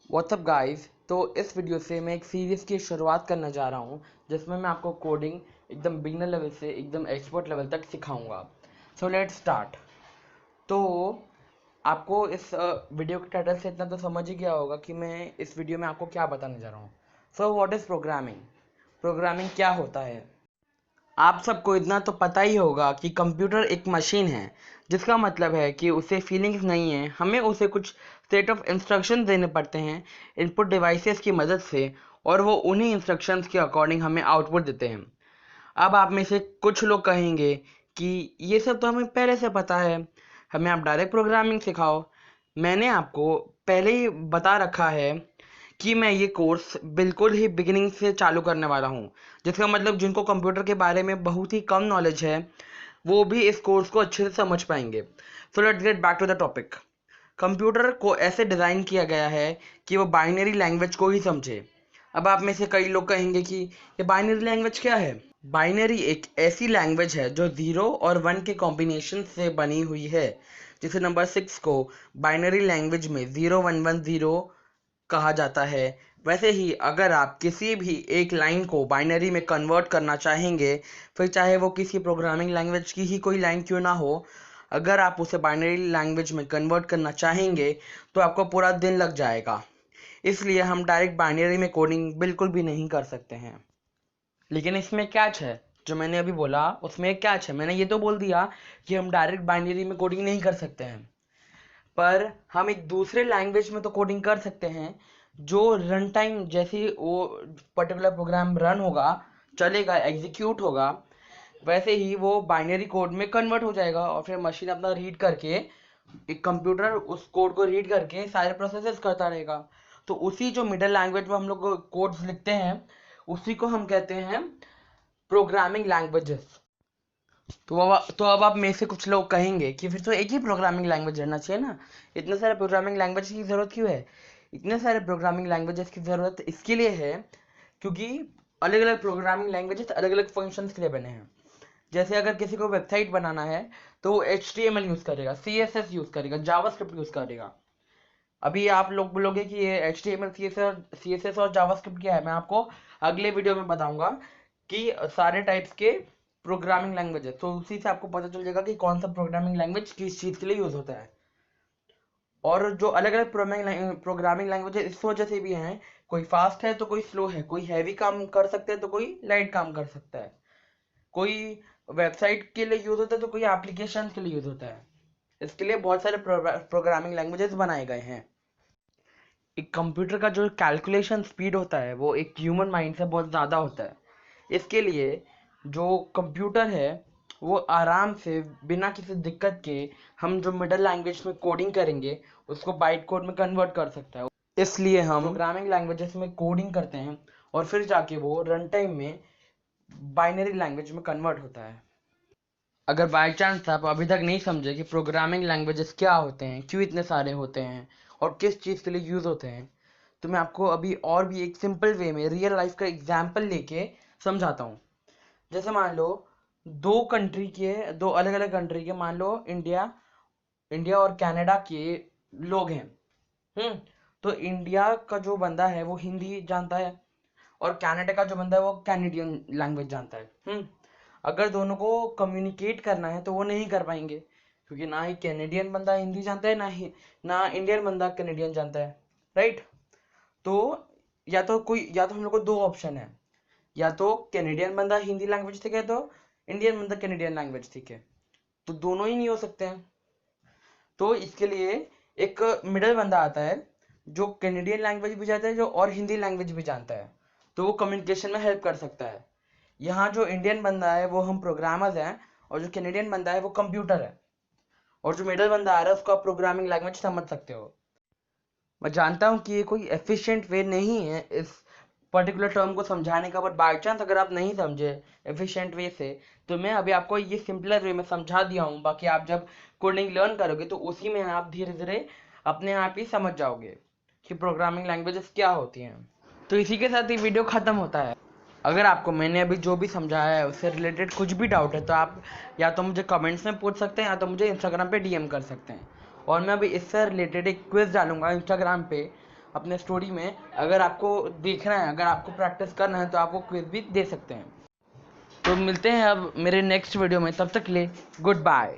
WhatsApp guys. तो इस video से मैं एक सीरीज़ की शुरुआत करने जा रहा हूँ जिसमें मैं आपको कोडिंग एकदम बिगिनर लेवल से एकदम एक्सपर्ट लेवल तक सिखाऊंगा। So let's start. तो आपको इस वीडियो के टाइटल से इतना तो समझ ही गया होगा कि मैं इस वीडियो में आपको क्या बताने जा रहा हूँ। So what is programming. Programming क्या होता है। आप सबको इतना तो पता ही होगा कि कंप्यूटर एक मशीन है, जिसका मतलब है कि उसे फीलिंग्स नहीं है। हमें उसे कुछ सेट ऑफ इंस्ट्रक्शन देने पड़ते हैं इनपुट डिवाइसेस की मदद से, और वो उन्हीं इंस्ट्रक्शंस के अकॉर्डिंग हमें आउटपुट देते हैं। अब आप में से कुछ लोग कहेंगे कि ये सब तो हमें पहले से पता है, हमें आप डायरेक्ट प्रोग्रामिंग सिखाओ। मैंने आपको पहले ही बता रखा है कि मैं ये कोर्स बिल्कुल ही बिगिनिंग से चालू करने वाला हूँ, जिसका मतलब जिनको कंप्यूटर के बारे में बहुत ही कम नॉलेज है वो भी इस कोर्स को अच्छे से समझ पाएंगे। So let's get back to the topic. Computer को ऐसे डिज़ाइन किया गया है कि वो बाइनरी लैंग्वेज को ही समझे। अब आप में से कई लोग कहेंगे कि ये बाइनरी लैंग्वेज क्या है। बाइनरी एक ऐसी लैंग्वेज है जो 0 और 1 के कॉम्बिनेशन से बनी हुई है, जिसे नंबर 6 को बाइनरी लैंग्वेज में 0110 कहा जाता है। वैसे ही अगर आप किसी भी एक लाइन को बाइनरी में कन्वर्ट करना चाहेंगे, फिर चाहे वो किसी प्रोग्रामिंग लैंग्वेज की ही कोई लाइन क्यों ना हो, अगर आप उसे बाइनरी लैंग्वेज में कन्वर्ट करना चाहेंगे तो आपको पूरा दिन लग जाएगा। इसलिए हम डायरेक्ट बाइनरी में कोडिंग बिल्कुल भी नहीं कर सकते हैं। लेकिन इसमें कैच है, जो मैंने अभी बोला उसमें एक कैच है। मैंने ये तो बोल दिया कि हम डायरेक्ट बाइनरी में कोडिंग नहीं कर सकते हैं, पर हम एक दूसरे लैंग्वेज में तो कोडिंग कर सकते हैं। जो रन टाइम जैसे वो पर्टिकुलर प्रोग्राम रन होगा, चलेगा, एग्जीक्यूट होगा, वैसे ही वो बाइनरी कोड में कन्वर्ट हो जाएगा, और फिर मशीन अपना रीड करके, एक कंप्यूटर उस कोड को रीड करके सारे प्रोसेसेस करता रहेगा। तो उसी जो मिडल लैंग्वेज में हम लोग कोड्स लिखते हैं, उसी को हम कहते हैं प्रोग्रामिंग लैंग्वेजेस। तो अब आप में से कुछ लोग कहेंगे कि फिर तो एक ही प्रोग्रामिंग लैंग्वेज रहना चाहिए ना, इतने सारे प्रोग्रामिंग लैंग्वेज की ज़रूरत क्यों है। इतने सारे प्रोग्रामिंग लैंग्वेजेस की ज़रूरत इसके लिए है क्योंकि अलग अलग प्रोग्रामिंग लैंग्वेजेस अलग अलग फंक्शंस के लिए बने हैं। जैसे अगर किसी को वेबसाइट बनाना है तो वो HTML यूज़ करेगा, CSS यूज़ करेगा, जावास्क्रिप्ट यूज़ करेगा। अभी आप लोग बोलोगे कि ये HTML CSS और जावास्क्रिप्ट क्या है, मैं आपको अगले वीडियो में बताऊंगा कि सारे टाइप्स के प्रोग्रामिंग लैंग्वेज है। तो उसी से आपको पता चल जाएगा कि कौन सा प्रोग्रामिंग लैंग्वेज किस चीज़ के लिए यूज़ होता है। और जो अलग अलग प्रोग्रामिंग लैंग्वेज इस वजह से भी हैं, कोई फास्ट है तो कोई स्लो है, कोई हैवी काम कर सकता है तो कोई लाइट काम कर सकता है, कोई वेबसाइट के लिए यूज़ होता है तो कोई एप्लीकेशन के लिए यूज़ होता है। इसके लिए बहुत सारे प्रोग्रामिंग लैंग्वेजेस बनाए गए हैं। एक कंप्यूटर का जो कैलकुलेशन स्पीड होता है वो एक ह्यूमन माइंड से बहुत ज़्यादा होता है। इसके लिए जो कंप्यूटर है वो आराम से बिना किसी दिक्कत के, हम जो मिडल लैंग्वेज में कोडिंग करेंगे उसको बाइट कोड में कन्वर्ट कर सकता है। इसलिए हम प्रोग्रामिंग लैंग्वेजेस में कोडिंग करते हैं और फिर जाके वो रन टाइम में बाइनरी लैंग्वेज में कन्वर्ट होता है। अगर बाई चांस आप अभी तक नहीं समझे कि प्रोग्रामिंग लैंग्वेजेस क्या होते हैं, क्यों इतने सारे होते हैं और किस चीज़ के लिए यूज़ होते हैं, तो मैं आपको अभी और भी एक सिंपल वे में रियल लाइफ का एग्जाम्पल लेके समझाता हूँ। जैसे मान लो दो अलग अलग कंट्री के, मान लो इंडिया इंडिया और कनाडा के लोग हैं। हम्म तो इंडिया का जो बंदा है वो हिंदी जानता है, और कनाडा का जो बंदा है वो कैनेडियन लैंग्वेज जानता है। अगर दोनों को कम्युनिकेट करना है तो वो नहीं कर पाएंगे, क्योंकि ना ही कैनेडियन बंदा हिंदी जानता है, ना इंडियन बंदा कैनेडियन जानता है, राइट। तो या तो हम लोग को दो ऑप्शन है, या तो कैनेडियन बंदा हिंदी लैंग्वेज सीखे तो इंडियन बंदा कैनेडियन लैंग्वेज सीखे, तो दोनों ही नहीं हो सकते हैं। तो इसके लिए एक मिडल बंदा आता है जो कैनेडियन लैंग्वेज भी जानता है जो और हिंदी लैंग्वेज भी जानता है, तो वो कम्युनिकेशन में हेल्प कर सकता है। यहाँ जो इंडियन बंदा है वो हम प्रोग्रामर्स हैं, और जो कैनेडियन बंदा है वो कंप्यूटर है, और जो मिडल बंदा आ रहा है उसको आप प्रोग्रामिंग लैंग्वेज समझ सकते हो। मैं जानता हूँ कि ये कोई एफिशिएंट वे नहीं है इस पर्टिकुलर टर्म को समझाने का, बट बाई चांस अगर आप नहीं समझे एफिशिएंट वे से, तो मैं अभी आपको ये सिंपलर वे में समझा दिया हूँ। बाकी आप जब कोडिंग लर्न करोगे तो उसी में आप धीरे धीरे अपने आप ही समझ जाओगे कि प्रोग्रामिंग लैंग्वेजेस क्या होती हैं। तो इसी के साथ ही वीडियो ख़त्म होता है। अगर आपको मैंने अभी जो भी समझाया है उससे रिलेटेड कुछ भी डाउट है तो आप या तो मुझे कमेंट्स में पूछ सकते हैं, या तो मुझे इंस्टाग्राम पे DM कर सकते हैं। और मैं अभी इससे रिलेटेड एक क्विज़ डालूंगा इंस्टाग्राम पे, अपने स्टोरी में। अगर आपको देखना है, अगर आपको प्रैक्टिस करना है तो आप वो क्विज भी दे सकते हैं। तो मिलते हैं अब मेरे नेक्स्ट वीडियो में, तब तक के लिए गुड बाय।